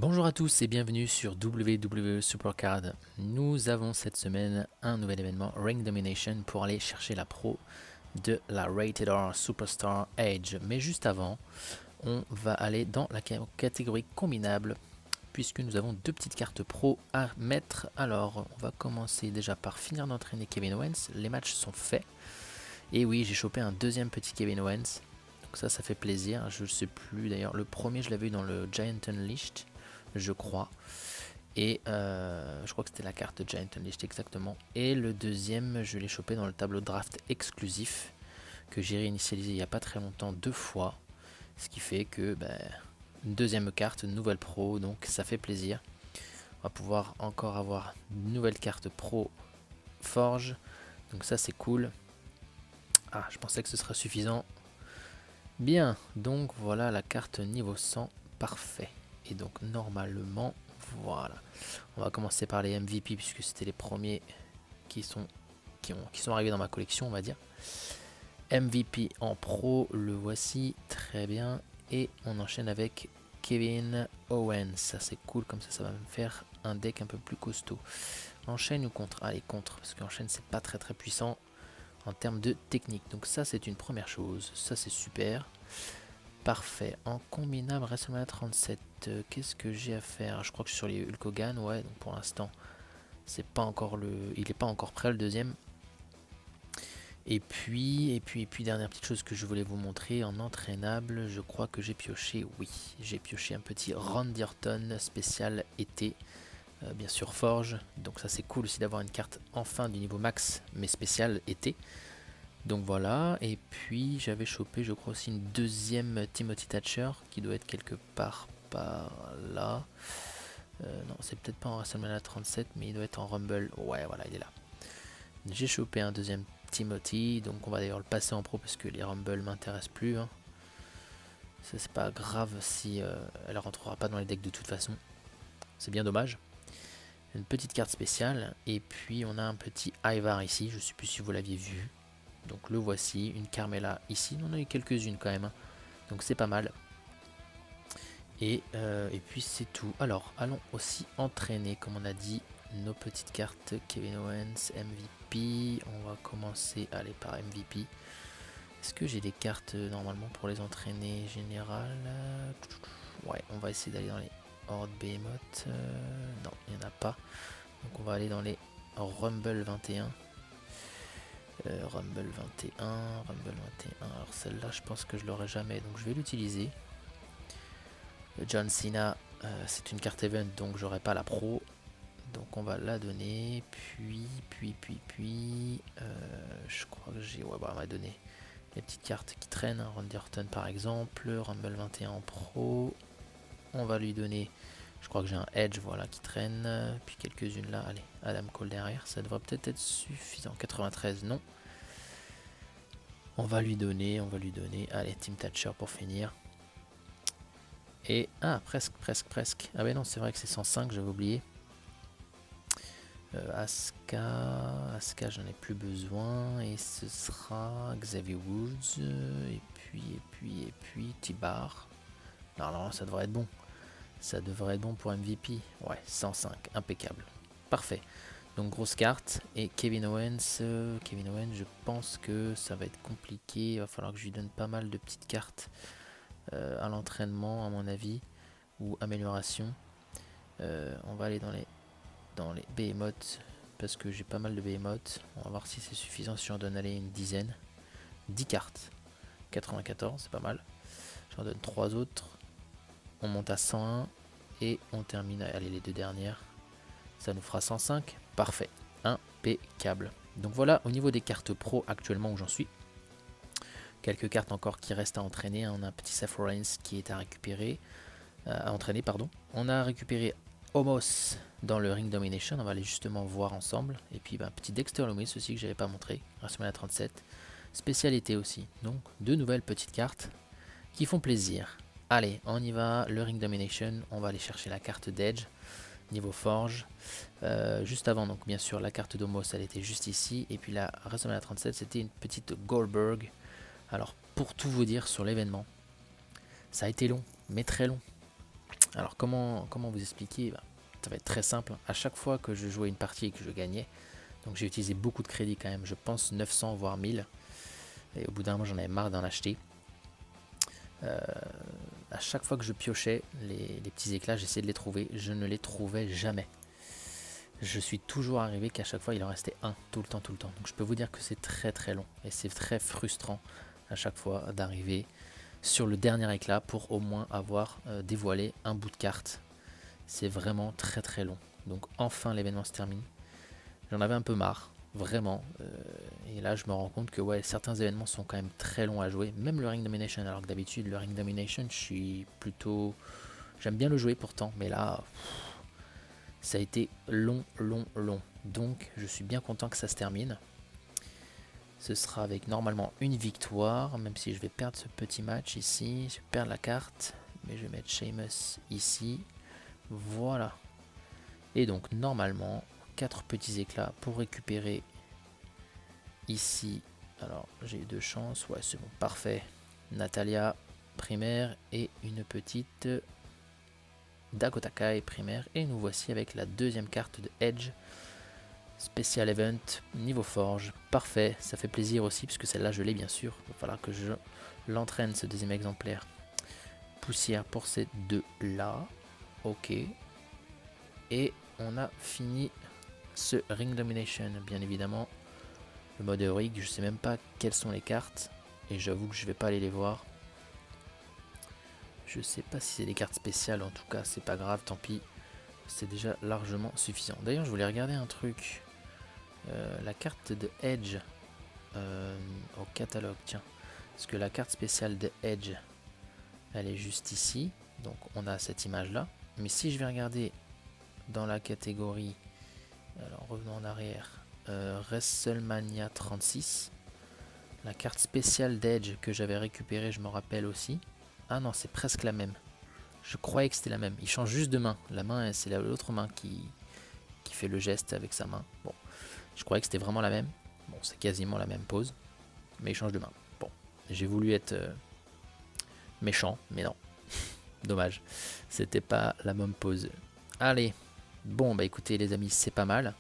Bonjour à tous et bienvenue sur WWE Supercard. Nous avons cette semaine un nouvel événement Ring Domination pour aller chercher la pro de la Rated R Superstar Edge. Mais juste avant, on va aller dans la catégorie combinable puisque nous avons deux petites cartes pro à mettre. Alors, on va commencer déjà par finir d'entraîner Kevin Owens. Les matchs sont faits. Et oui, j'ai chopé un deuxième petit Kevin Owens. Donc ça fait plaisir. Je ne sais plus d'ailleurs. Le premier, je l'avais eu dans le Giant Unleashed, je crois. Et je crois que c'était la carte Giant Unleashed exactement. Et le deuxième, je l'ai chopé dans le tableau de draft exclusif que j'ai réinitialisé il n'y a pas très longtemps 2 fois. Ce qui fait que une deuxième carte, une nouvelle pro, donc ça fait plaisir. On va pouvoir encore avoir une nouvelle carte pro Forge. Donc ça c'est cool. Ah, je pensais que ce serait suffisant. Bien, donc voilà la carte niveau 100, parfait. Et donc normalement, voilà. On va commencer par les MVP puisque c'était les premiers qui sont arrivés dans ma collection, on va dire. MVP en pro, le voici, très bien. Et on enchaîne avec Kevin Owens. Ça c'est cool, comme ça va me faire un deck un peu plus costaud. Enchaîne ou contre? Allez, contre, parce qu'enchaîne c'est pas très puissant en termes de technique. Donc ça c'est une première chose, ça c'est super. Parfait. En combinable WrestleMania 37, qu'est-ce que j'ai à faire? Je crois que je suis sur les Hulk Hogan, ouais, donc pour l'instant c'est pas encore il n'est pas encore prêt le deuxième. Et puis dernière petite chose que je voulais vous montrer en entraînable, je crois que j'ai pioché, oui, j'ai pioché un petit Randy Orton spécial été, bien sûr Forge, donc ça c'est cool aussi d'avoir une carte enfin du niveau max mais spécial été. Donc voilà, et puis j'avais chopé je crois aussi une deuxième Timothy Thatcher qui doit être quelque part par là. Non, c'est peut-être pas en WrestleMania 37 mais il doit être en Rumble, ouais voilà il est là. J'ai chopé un deuxième Timothy, donc on va d'ailleurs le passer en pro parce que les Rumble m'intéressent plus. Hein. Ça c'est pas grave si elle rentrera pas dans les decks de toute façon. C'est bien dommage. Une petite carte spéciale, et puis on a un petit Ivar ici, je sais plus si vous l'aviez vu. Donc le voici, une Carmella ici, on en a eu quelques-unes quand même, hein. Donc c'est pas mal. Et puis c'est tout. Alors allons aussi entraîner, comme on a dit, nos petites cartes. Kevin Owens, MVP, on va commencer aller par MVP. Est-ce que j'ai des cartes normalement pour les entraîner général? Ouais, on va essayer d'aller dans les Horde Behemoth. Non, il n'y en a pas. Donc on va aller dans les Rumble 21. Rumble 21, Rumble 21. Alors celle-là, je pense que je l'aurai jamais, donc je vais l'utiliser. John Cena, c'est une carte event, donc j'aurai pas la pro. Donc on va la donner. Puis, je crois que j'ai. Ouais, bah on va donner les petites cartes qui traînent. Randy Orton par exemple, Rumble 21 en pro. On va lui donner. Je crois que j'ai un Edge, voilà, qui traîne. Puis quelques-unes là. Allez, Adam Cole derrière. Ça devrait peut-être être suffisant. 93, non. On va lui donner. Allez, Team Thatcher pour finir. Et. Ah, presque. Ah, mais non, c'est vrai que c'est 105, j'avais oublié. Asuka, j'en ai plus besoin. Et ce sera Xavier Woods. Et puis T-Bar. Non, ça devrait être bon. Ça devrait être bon pour MVP. Ouais, 105, impeccable. Parfait. Donc grosse carte. Et Kevin Owens, je pense que ça va être compliqué. Il va falloir que je lui donne pas mal de petites cartes à l'entraînement, à mon avis. Ou amélioration. On va aller dans les Behemoths. Parce que j'ai pas mal de Behemoths. On va voir si c'est suffisant si on donne aller une dizaine. 10 cartes. 94, c'est pas mal. J'en donne 3 autres. On monte à 101 et on termine, allez les deux dernières, ça nous fera 105, parfait, impeccable. Donc voilà au niveau des cartes pro actuellement où j'en suis. Quelques cartes encore qui restent à entraîner, on a un petit Seth Rollins qui est à récupérer, à entraîner pardon. On a récupéré Omos dans le Ring Domination, on va aller justement voir ensemble. Et puis un petit Dexter Lumis aussi que j'avais pas montré, WrestleMania 37, spécialité aussi. Donc deux nouvelles petites cartes qui font plaisir. Allez, on y va, le Ring Domination, on va aller chercher la carte d'Edge, niveau Forge. Juste avant, donc bien sûr, la carte d'Omos, elle était juste ici. Et puis la WrestleMania 37, c'était une petite Goldberg. Alors, pour tout vous dire sur l'événement, ça a été long, mais très long. Alors comment vous expliquer? Ça va être très simple. À chaque fois que je jouais une partie et que je gagnais, donc j'ai utilisé beaucoup de crédits quand même, je pense 900 voire 1000. Et au bout d'un moment j'en avais marre d'en acheter. À chaque fois que je piochais les petits éclats, j'essayais de les trouver, je ne les trouvais jamais. Je suis toujours arrivé qu'à chaque fois il en restait un, tout le temps. Donc je peux vous dire que c'est très très long et c'est très frustrant à chaque fois d'arriver sur le dernier éclat pour au moins avoir dévoilé un bout de carte. C'est vraiment très très long. Donc enfin l'événement se termine. J'en avais un peu marre, vraiment. Et là je me rends compte que ouais, certains événements sont quand même très longs à jouer. Même le Ring Domination, alors que d'habitude le Ring Domination je suis plutôt... J'aime bien le jouer pourtant, mais là... Ça a été long. Donc je suis bien content que ça se termine. Ce sera avec normalement une victoire, même si je vais perdre ce petit match ici. Je vais perdre la carte, mais je vais mettre Sheamus ici. Voilà. Et donc normalement, 4 petits éclats pour récupérer ici. Alors j'ai eu 2 chances, ouais c'est bon, parfait. Natalia primaire et une petite Dakota Kai primaire. Et nous voici avec la deuxième carte de Edge. Spécial Event, niveau forge, parfait, ça fait plaisir aussi, puisque celle-là je l'ai bien sûr. Il va falloir que je l'entraîne, ce deuxième exemplaire. Poussière pour ces deux-là. Ok. Et on a fini ce Ring Domination, bien évidemment. Le mode héroïque, je sais même pas quelles sont les cartes. Et j'avoue que je vais pas aller les voir. Je sais pas si c'est des cartes spéciales, en tout cas c'est pas grave, tant pis. C'est déjà largement suffisant. D'ailleurs je voulais regarder un truc. La carte de Edge au catalogue, tiens. Parce que la carte spéciale de Edge, elle est juste ici. Donc on a cette image là. Mais si je vais regarder dans la catégorie, alors revenons en arrière, WrestleMania 36, la carte spéciale d'Edge que j'avais récupérée, je me rappelle aussi. Ah non, c'est presque la même. Je croyais que c'était la même. Il change juste de main. La main, c'est l'autre main qui fait le geste avec sa main. Bon, je croyais que c'était vraiment la même. Bon, c'est quasiment la même pose, mais il change de main. Bon, j'ai voulu être méchant, mais non. Dommage, c'était pas la même pose. Allez, bon bah écoutez les amis, c'est pas mal.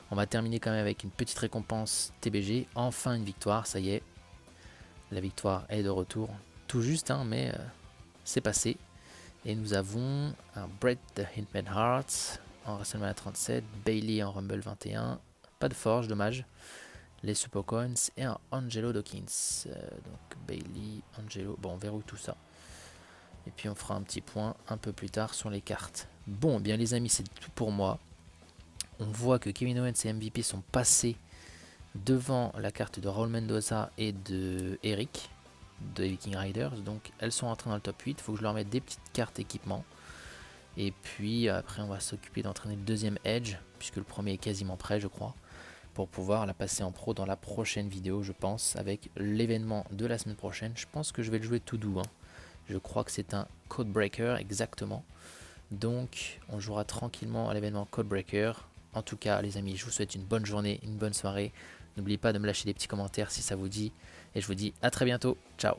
On va terminer quand même avec une petite récompense TBG. Enfin une victoire, ça y est. La victoire est de retour. Tout juste, hein, mais c'est passé. Et nous avons un Bret the Hitman Hart en WrestleMania 37, Bayley en Rumble 21. Pas de forge, dommage. Les Super Coins et un Angelo Dawkins. Donc Bayley, Angelo, bon on verrouille tout ça. Et puis on fera un petit point un peu plus tard sur les cartes. Bon, bien les amis, c'est tout pour moi. On voit que Kevin Owens et MVP sont passés devant la carte de Raul Mendoza et de Eric, de Viking Riders. Donc elles sont entrées dans le top 8. Il faut que je leur mette des petites cartes équipement. Et puis après on va s'occuper d'entraîner le deuxième Edge, puisque le premier est quasiment prêt je crois, pour pouvoir la passer en pro dans la prochaine vidéo je pense, avec l'événement de la semaine prochaine. Je pense que je vais le jouer tout doux, hein. Je crois que c'est un Codebreaker exactement. Donc on jouera tranquillement à l'événement Codebreaker. En tout cas les amis, je vous souhaite une bonne journée, une bonne soirée. N'oubliez pas de me lâcher des petits commentaires si ça vous dit. Et je vous dis à très bientôt. Ciao.